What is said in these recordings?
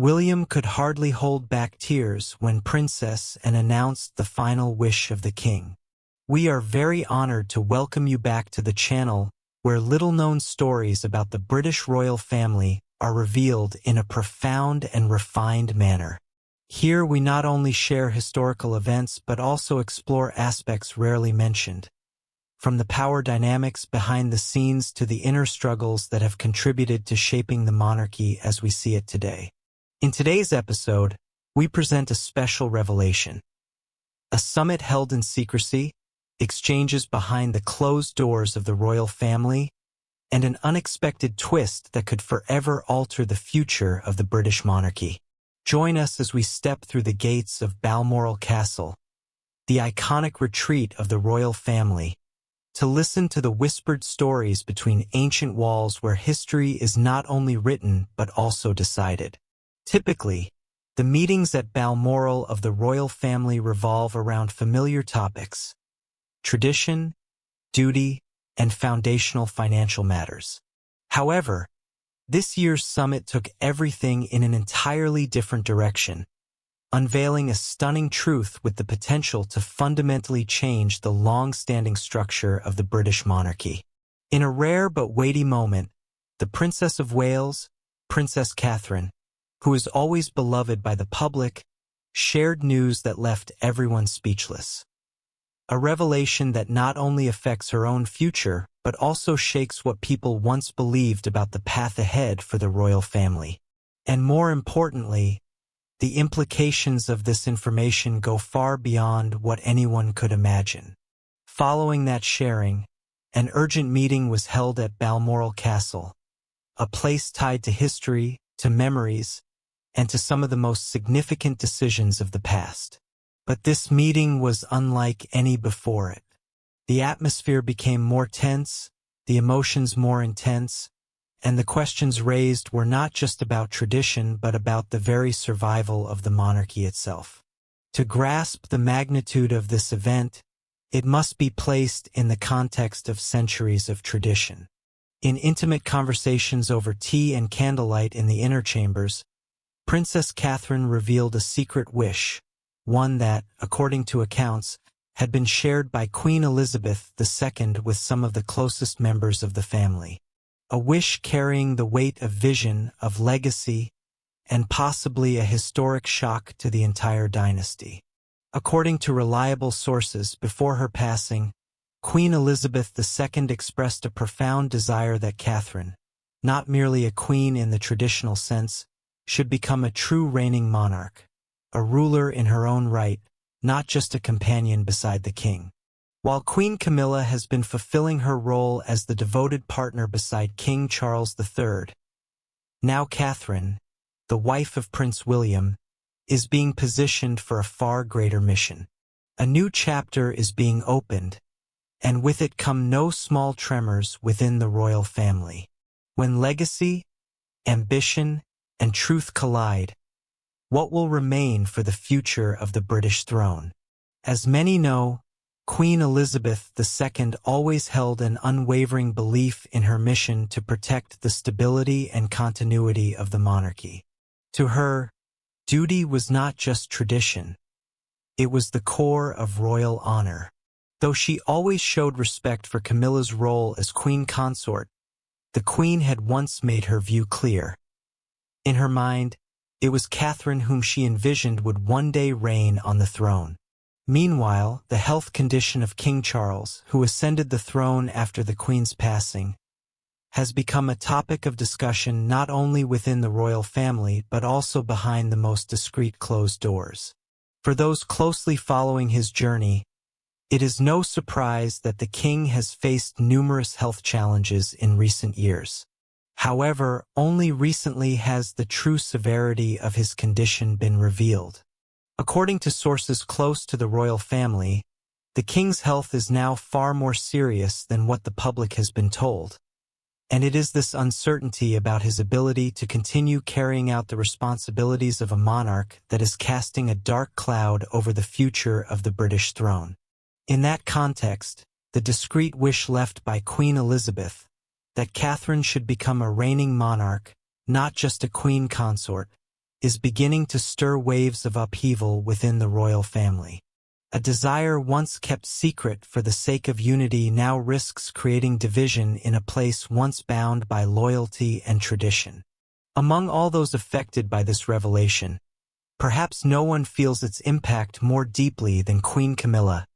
William could hardly hold back tears when Princess Anne announced the final wish of the king. We are very honored to welcome you back to the channel where little-known stories about the British royal family are revealed in a profound and refined manner. Here we not only share historical events but also explore aspects rarely mentioned, from the power dynamics behind the scenes to the inner struggles that have contributed to shaping the monarchy as we see it today. In today's episode, we present a special revelation. A summit held in secrecy, exchanges behind the closed doors of the royal family, and an unexpected twist that could forever alter the future of the British monarchy. Join us as we step through the gates of Balmoral Castle, the iconic retreat of the royal family, to listen to the whispered stories between ancient walls where history is not only written but also decided. Typically, the meetings at Balmoral of the royal family revolve around familiar topics: tradition, duty, and foundational financial matters. However, this year's summit took everything in an entirely different direction, unveiling a stunning truth with the potential to fundamentally change the long-standing structure of the British monarchy. In a rare but weighty moment, the Princess of Wales, Princess Catherine, who is always beloved by the public, shared news that left everyone speechless. A revelation that not only affects her own future, but also shakes what people once believed about the path ahead for the royal family. And more importantly, the implications of this information go far beyond what anyone could imagine. Following that sharing, an urgent meeting was held at Balmoral Castle, a place tied to history, to memories, and to some of the most significant decisions of the past. But this meeting was unlike any before it. The atmosphere became more tense, the emotions more intense, and the questions raised were not just about tradition but about the very survival of the monarchy itself. To grasp the magnitude of this event, it must be placed in the context of centuries of tradition. In intimate conversations over tea and candlelight in the inner chambers, Princess Catherine revealed a secret wish, one that, according to accounts, had been shared by Queen Elizabeth II with some of the closest members of the family. A wish carrying the weight of vision, of legacy, and possibly a historic shock to the entire dynasty. According to reliable sources, before her passing, Queen Elizabeth II expressed a profound desire that Catherine, not merely a queen in the traditional sense, should become a true reigning monarch, a ruler in her own right, not just a companion beside the king. While Queen Camilla has been fulfilling her role as the devoted partner beside King Charles III, now Catherine, the wife of Prince William, is being positioned for a far greater mission. A new chapter is being opened, and with it come no small tremors within the royal family. When legacy, ambition, and truth collide, what will remain for the future of the British throne? As many know, Queen Elizabeth II always held an unwavering belief in her mission to protect the stability and continuity of the monarchy. To her, duty was not just tradition. It was the core of royal honor. Though she always showed respect for Camilla's role as queen consort, the queen had once made her view clear. In her mind, it was Catherine whom she envisioned would one day reign on the throne. Meanwhile, the health condition of King Charles, who ascended the throne after the Queen's passing, has become a topic of discussion not only within the royal family but also behind the most discreet closed doors. For those closely following his journey, it is no surprise that the king has faced numerous health challenges in recent years. However, only recently has the true severity of his condition been revealed. According to sources close to the royal family, the king's health is now far more serious than what the public has been told. And it is this uncertainty about his ability to continue carrying out the responsibilities of a monarch that is casting a dark cloud over the future of the British throne. In that context, the discreet wish left by Queen Elizabeth, that Catherine should become a reigning monarch, not just a queen consort, is beginning to stir waves of upheaval within the royal family. A desire once kept secret for the sake of unity now risks creating division in a place once bound by loyalty and tradition. Among all those affected by this revelation, perhaps no one feels its impact more deeply than Queen Camilla,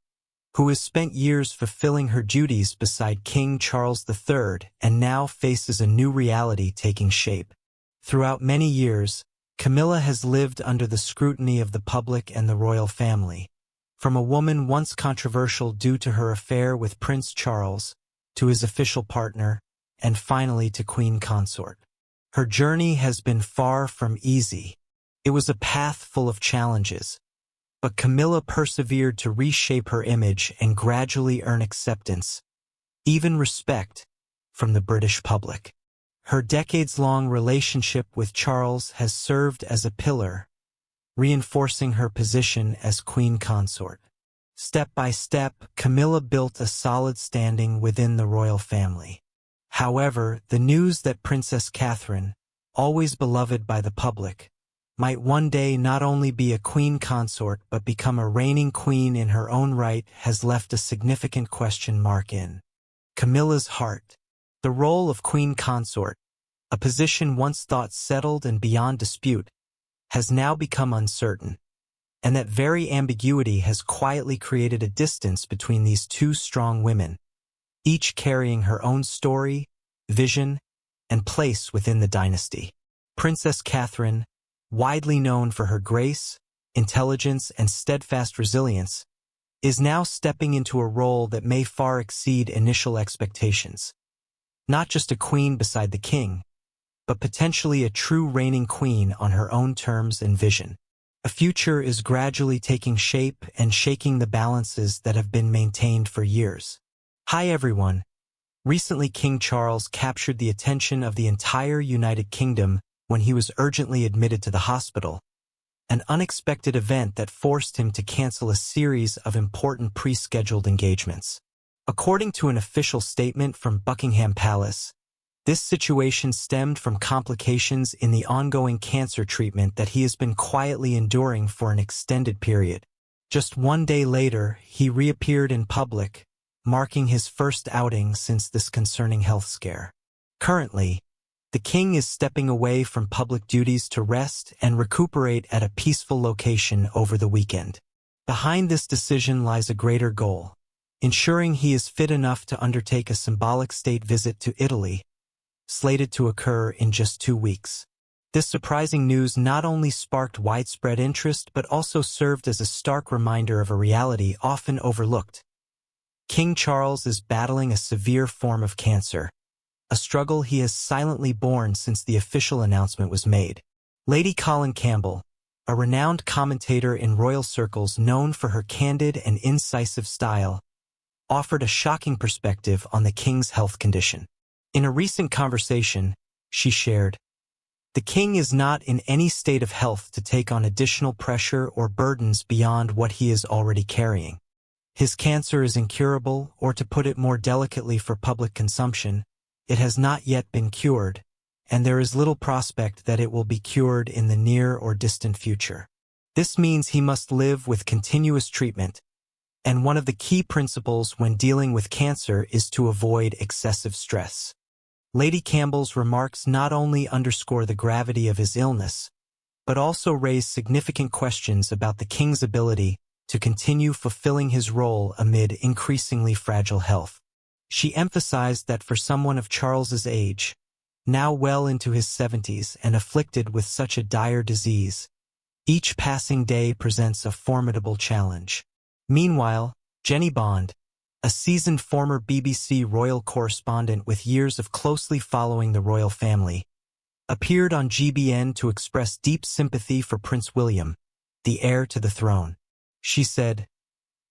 who has spent years fulfilling her duties beside King Charles III and now faces a new reality taking shape. Throughout many years, Camilla has lived under the scrutiny of the public and the royal family. From a woman once controversial due to her affair with Prince Charles, to his official partner, and finally to Queen Consort. Her journey has been far from easy. It was a path full of challenges, but Camilla persevered to reshape her image and gradually earn acceptance, even respect, from the British public. Her decades-long relationship with Charles has served as a pillar, reinforcing her position as Queen Consort. Step by step, Camilla built a solid standing within the royal family. However, the news that Princess Catherine, always beloved by the public, might one day not only be a queen consort but become a reigning queen in her own right has left a significant question mark in Camilla's heart. The role of queen consort, a position once thought settled and beyond dispute, has now become uncertain, and that very ambiguity has quietly created a distance between these two strong women, each carrying her own story, vision, and place within the dynasty. Princess Catherine, widely known for her grace, intelligence, and steadfast resilience, is now stepping into a role that may far exceed initial expectations. Not just a queen beside the king, but potentially a true reigning queen on her own terms and vision. A future is gradually taking shape and shaking the balances that have been maintained for years. Hi everyone. Recently King Charles captured the attention of the entire United Kingdom when he was urgently admitted to the hospital, an unexpected event that forced him to cancel a series of important pre-scheduled engagements. According to an official statement from Buckingham Palace, this situation stemmed from complications in the ongoing cancer treatment that he has been quietly enduring for an extended period. Just one day later, he reappeared in public, marking his first outing since this concerning health scare. Currently, the king is stepping away from public duties to rest and recuperate at a peaceful location over the weekend. Behind this decision lies a greater goal, ensuring he is fit enough to undertake a symbolic state visit to Italy, slated to occur in just 2 weeks. This surprising news not only sparked widespread interest but also served as a stark reminder of a reality often overlooked. King Charles is battling a severe form of cancer, a struggle he has silently borne since the official announcement was made. Lady Colin Campbell, a renowned commentator in royal circles known for her candid and incisive style, offered a shocking perspective on the king's health condition. In a recent conversation, she shared, "The king is not in any state of health to take on additional pressure or burdens beyond what he is already carrying. His cancer is incurable, or to put it more delicately for public consumption, it has not yet been cured, and there is little prospect that it will be cured in the near or distant future. This means he must live with continuous treatment, and one of the key principles when dealing with cancer is to avoid excessive stress." Lady Campbell's remarks not only underscore the gravity of his illness, but also raise significant questions about the king's ability to continue fulfilling his role amid increasingly fragile health. She emphasized that for someone of Charles's age, now well into his 70s and afflicted with such a dire disease, each passing day presents a formidable challenge. Meanwhile, Jenny Bond, a seasoned former BBC royal correspondent with years of closely following the royal family, appeared on GBN to express deep sympathy for Prince William, the heir to the throne. She said,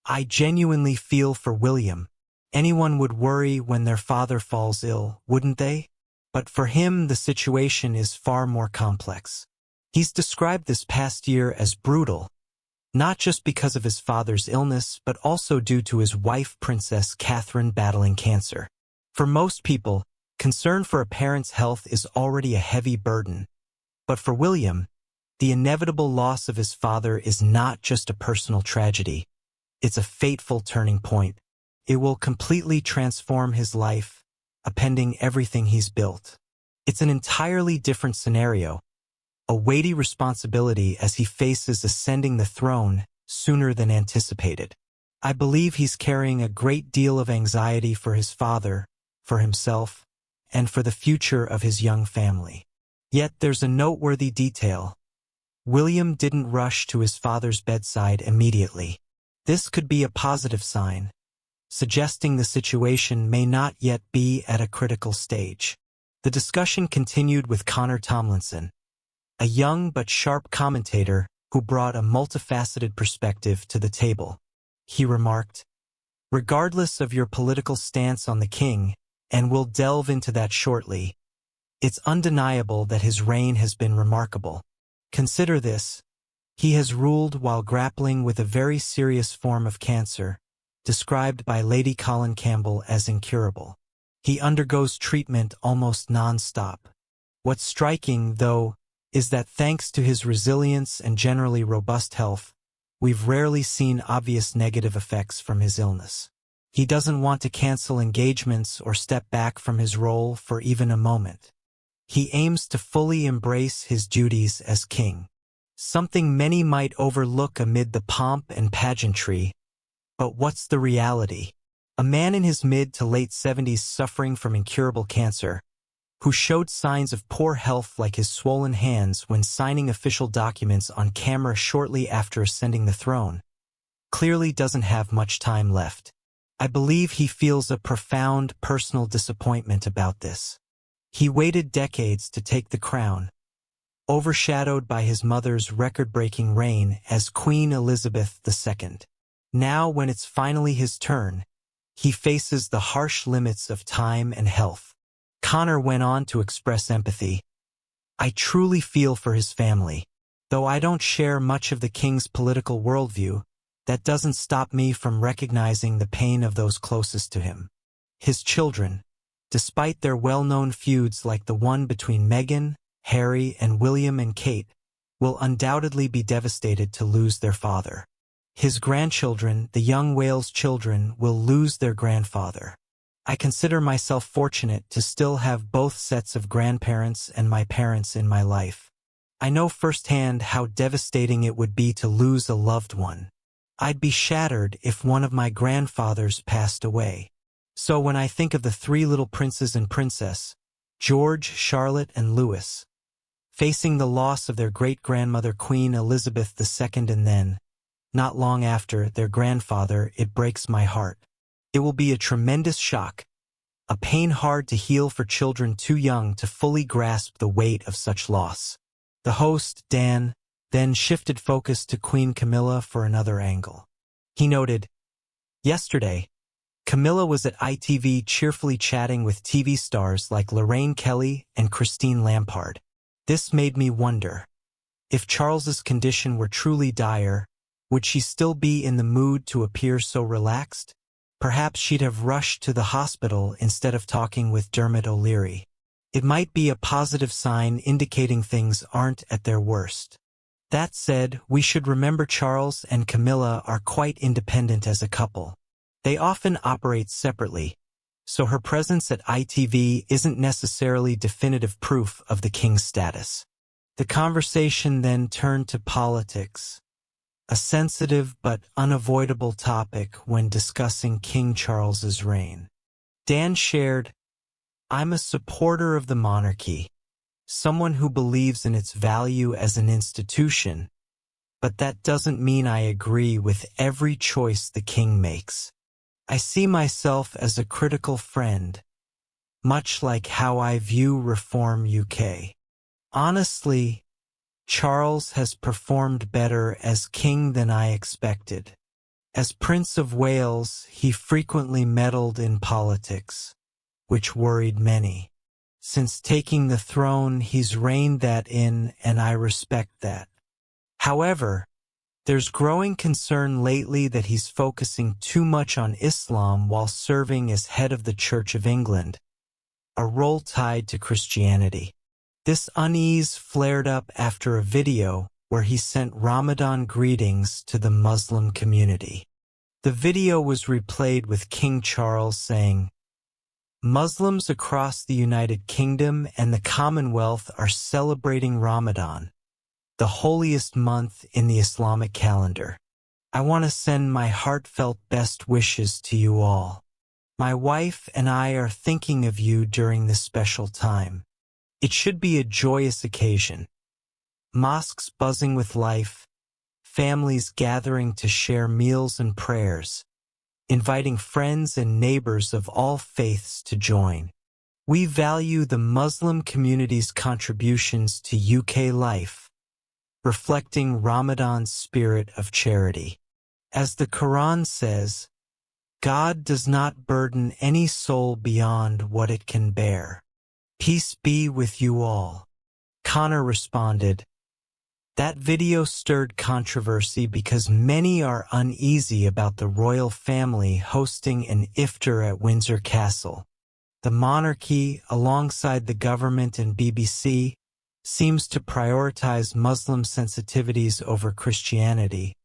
"I genuinely feel for William. Anyone would worry when their father falls ill, wouldn't they? But for him, the situation is far more complex. He's described this past year as brutal, not just because of his father's illness, but also due to his wife, Princess Catherine, battling cancer. For most people, concern for a parent's health is already a heavy burden. But for William, The inevitable loss of his father is not just a personal tragedy. It's a fateful turning point. It will completely transform his life, upending everything he's built. It's an entirely different scenario, a weighty responsibility as he faces ascending the throne sooner than anticipated. I believe he's carrying a great deal of anxiety for his father, for himself, and for the future of his young family. Yet there's a noteworthy detail. William didn't rush to his father's bedside immediately. This could be a positive sign, suggesting the situation may not yet be at a critical stage. The discussion continued with Connor Tomlinson, a young but sharp commentator who brought a multifaceted perspective to the table. He remarked, "Regardless of your political stance on the king, and we'll delve into that shortly, it's undeniable that his reign has been remarkable. Consider this. He has ruled while grappling with a very serious form of cancer, described by Lady Colin Campbell as incurable. He undergoes treatment almost non-stop. What's striking, though, is that thanks to his resilience and generally robust health, we've rarely seen obvious negative effects from his illness. He doesn't want to cancel engagements or step back from his role for even a moment. He aims to fully embrace his duties as king, something many might overlook amid the pomp and pageantry. But what's the reality? A man in his mid to late 70s suffering from incurable cancer, who showed signs of poor health like his swollen hands when signing official documents on camera shortly after ascending the throne, clearly doesn't have much time left. I believe he feels a profound personal disappointment about this. He waited decades to take the crown, overshadowed by his mother's record-breaking reign as Queen Elizabeth II. Now, when it's finally his turn, he faces the harsh limits of time and health. Connor went on to express empathy. I truly feel for his family. Though I don't share much of the king's political worldview, that doesn't stop me from recognizing the pain of those closest to him. His children, despite their well-known feuds like the one between Meghan, Harry, and William and Kate, will undoubtedly be devastated to lose their father. His grandchildren, the young Wales children, will lose their grandfather. I consider myself fortunate to still have both sets of grandparents and my parents in my life. I know firsthand how devastating it would be to lose a loved one. I'd be shattered if one of my grandfathers passed away. So when I think of the three little princes and princess, George, Charlotte, and Louis, facing the loss of their great-grandmother Queen Elizabeth II and then, not long after, their grandfather, it breaks my heart. It will be a tremendous shock, a pain hard to heal for children too young to fully grasp the weight of such loss. The host, Dan, then shifted focus to Queen Camilla for another angle. He noted, "Yesterday, Camilla was at ITV cheerfully chatting with TV stars like Lorraine Kelly and Christine Lampard. This made me wonder, if Charles's condition were truly dire, would she still be in the mood to appear so relaxed? Perhaps she'd have rushed to the hospital instead of talking with Dermot O'Leary. It might be a positive sign indicating things aren't at their worst. That said, we should remember Charles and Camilla are quite independent as a couple. They often operate separately, so her presence at ITV isn't necessarily definitive proof of the king's status." The conversation then turned to politics, a sensitive but unavoidable topic when discussing King Charles's reign. Dan shared, "I'm a supporter of the monarchy, someone who believes in its value as an institution, but that doesn't mean I agree with every choice the king makes. I see myself as a critical friend, much like how I view Reform UK. Honestly, Charles has performed better as king than I expected. As Prince of Wales, he frequently meddled in politics, which worried many. Since taking the throne, he's reined that in, and I respect that. However, there's growing concern lately that he's focusing too much on Islam while serving as head of the Church of England, a role tied to Christianity. This unease flared up after a video where he sent Ramadan greetings to the Muslim community. The video was replayed with King Charles saying, "Muslims across the United Kingdom and the Commonwealth are celebrating Ramadan, the holiest month in the Islamic calendar. I want to send my heartfelt best wishes to you all. My wife and I are thinking of you during this special time. It should be a joyous occasion. Mosques buzzing with life, families gathering to share meals and prayers, inviting friends and neighbors of all faiths to join. We value the Muslim community's contributions to UK life, reflecting Ramadan's spirit of charity. As the Quran says, God does not burden any soul beyond what it can bear. Peace be with you all." Connor responded, "That video stirred controversy because many are uneasy about the royal family hosting an iftar at Windsor Castle. The monarchy, alongside the government and BBC, seems to prioritize Muslim sensitivities over Christianity,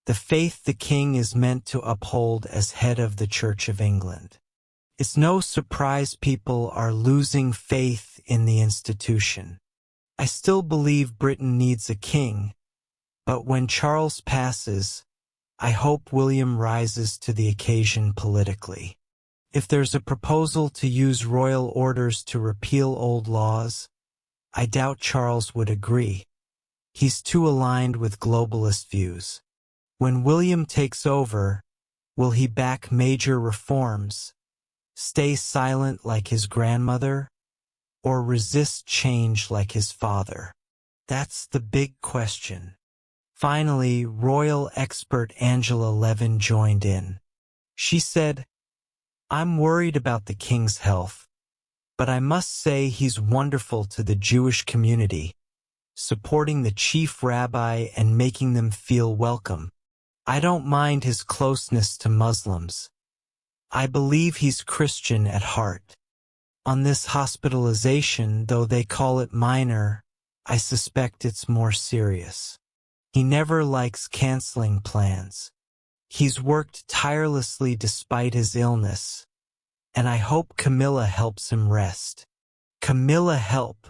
the faith the king is meant to uphold as head of the Church of England. It's no surprise people are losing faith in the institution. I still believe Britain needs a king, but when Charles passes, I hope William rises to the occasion politically. If there's a proposal to use royal orders to repeal old laws, I doubt Charles would agree. He's too aligned with globalist views. When William takes over, will he back major reforms, stay silent like his grandmother, or resist change like his father? That's the big question." Finally, royal expert Angela Levin joined in. She said, "I'm worried about the king's health, but I must say he's wonderful to the Jewish community, supporting the chief rabbi and making them feel welcome. I don't mind his closeness to Muslims. I believe he's Christian at heart. On this hospitalization, though they call it minor, I suspect it's more serious. He never likes canceling plans. He's worked tirelessly despite his illness, and I hope Camilla helps him rest." Camilla help.